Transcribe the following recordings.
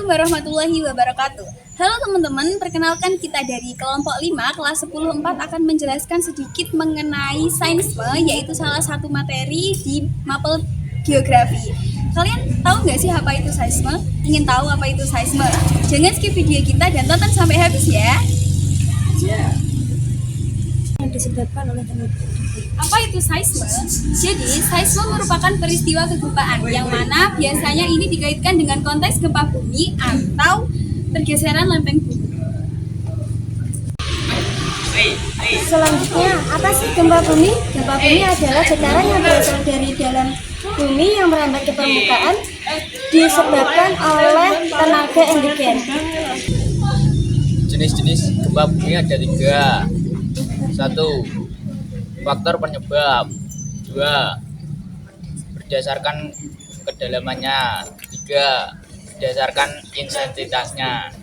Assalamualaikum warahmatullahi wabarakatuh. Halo teman-teman, perkenalkan kita dari kelompok 5 kelas 10-4 akan menjelaskan sedikit mengenai sainsme, yaitu salah satu materi di mapel geografi. Kalian tahu nggak sih apa itu sainsme? Ingin tahu apa itu sainsme? Jangan skip video kita dan tonton sampai habis ya. Yang disebabkan oleh penelitian. Apa itu seisme? Jadi, seisme merupakan peristiwa kegempaan yang mana biasanya ini dikaitkan dengan konteks gempa bumi atau pergeseran lempeng bumi. Selanjutnya, apa sih gempa bumi? Gempa bumi adalah getaran yang berasal dari dalam bumi yang merambat ke permukaan disebabkan oleh tenaga endogen. Jenis-jenis gempa bumi ada 3. 1. Faktor penyebab. 2. Berdasarkan kedalamannya. 3. Berdasarkan intensitasnya.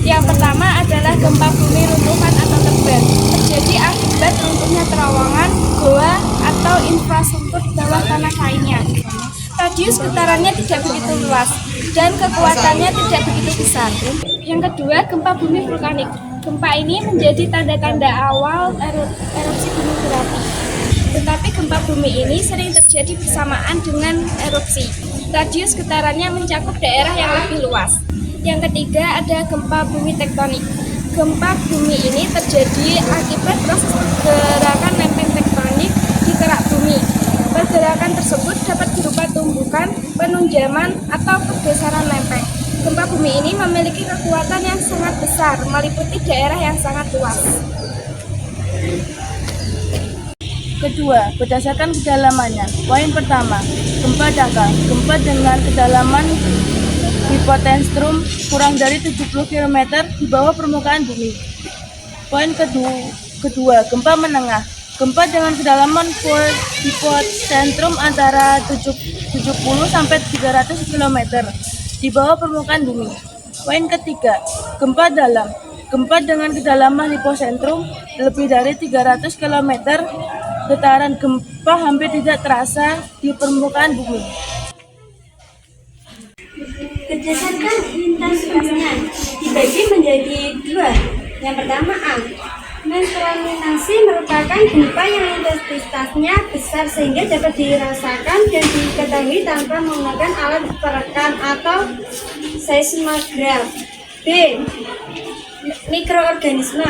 Yang pertama adalah gempa bumi runtuhan atau tebal. Terjadi akibat runtuhnya terowongan, goa, atau infrastruktur bawah tanah lainnya. Radius getarannya tidak begitu luas dan kekuatannya tidak begitu besar. Yang kedua, gempa bumi vulkanik. Gempa ini menjadi tanda-tanda awal erupsi gunung berapi. Tetapi gempa bumi ini sering terjadi bersamaan dengan erupsi. Radius getarannya mencakup daerah yang lebih luas. Yang ketiga ada gempa bumi tektonik. Gempa bumi ini terjadi akibat proses pergerakan lempeng tektonik di kerak bumi. Pergerakan tersebut dapat berupa tumbukan, penunjaman, atau pergeseran lempeng. Gempa bumi ini memiliki kekuatan yang sangat besar, meliputi daerah yang sangat luas. Kedua, berdasarkan kedalamannya. Poin pertama, gempa dangkal. Gempa dengan kedalaman hipotensrum kurang dari 70 km di bawah permukaan bumi. Poin kedua, gempa menengah. Gempa dengan kedalaman hipocentrum antara 70 sampai 300 km di bawah permukaan bumi. Poin ketiga, gempa dalam. Gempa dengan kedalaman hipocentrum lebih dari 300 km. Getaran gempa hampir tidak terasa di permukaan bumi. Berdasarkan intensitasnya dibagi menjadi 2. Yang pertama A. Mentraminasi merupakan gempa yang intensitasnya besar sehingga dapat dirasakan dan diketahui tanpa menggunakan alat perekam atau seismograf. B. Mikroorganisme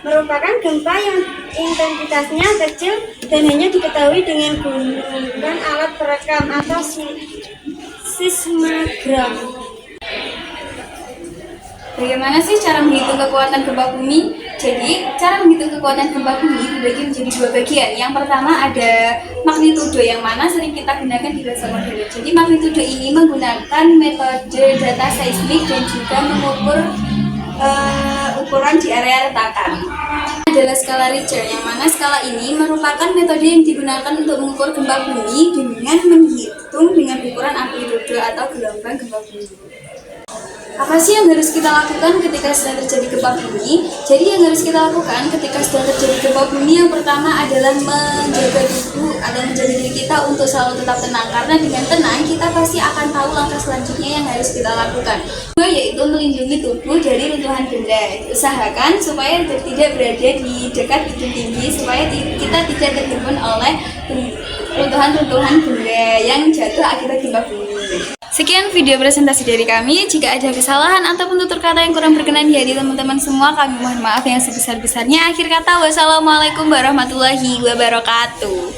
merupakan gempa yang intensitasnya kecil dan hanya diketahui dengan menggunakan alat perekam atau seismograf. Bagaimana sih cara menghitung kekuatan gempa bumi? Jadi, cara menghitung kekuatan gempa bumi dibagi menjadi 2 bagian. Yang pertama ada magnitudo yang mana sering kita gunakan di bahasa modern. Jadi, magnitudo ini menggunakan metode data seismik dan juga mengukur ukuran di area retakan. Adalah skala Richter, yang mana skala ini merupakan metode yang digunakan untuk mengukur gempa bumi dengan menghitung dengan ukuran amplitudo atau gelombang gempa bumi. Apa sih yang harus kita lakukan ketika sedang terjadi gempa bumi? Jadi yang harus kita lakukan ketika sedang terjadi gempa bumi yang pertama adalah menjaga tubuh atau menjaga diri kita untuk selalu tetap tenang. Karena dengan tenang kita pasti akan tahu langkah selanjutnya yang harus kita lakukan. Kedua yaitu melindungi tubuh dari runtuhan benda. Usahakan supaya tidak berada di dekat gedung tinggi supaya kita tidak terhimpun oleh runtuhan-runtuhan benda yang jatuh akibat gempa bumi. Sekian video presentasi dari kami. Jika ada kesalahan ataupun tutur kata yang kurang berkenan di hati teman-teman semua, kami mohon maaf yang sebesar-besarnya. Akhir kata, wassalamualaikum warahmatullahi wabarakatuh.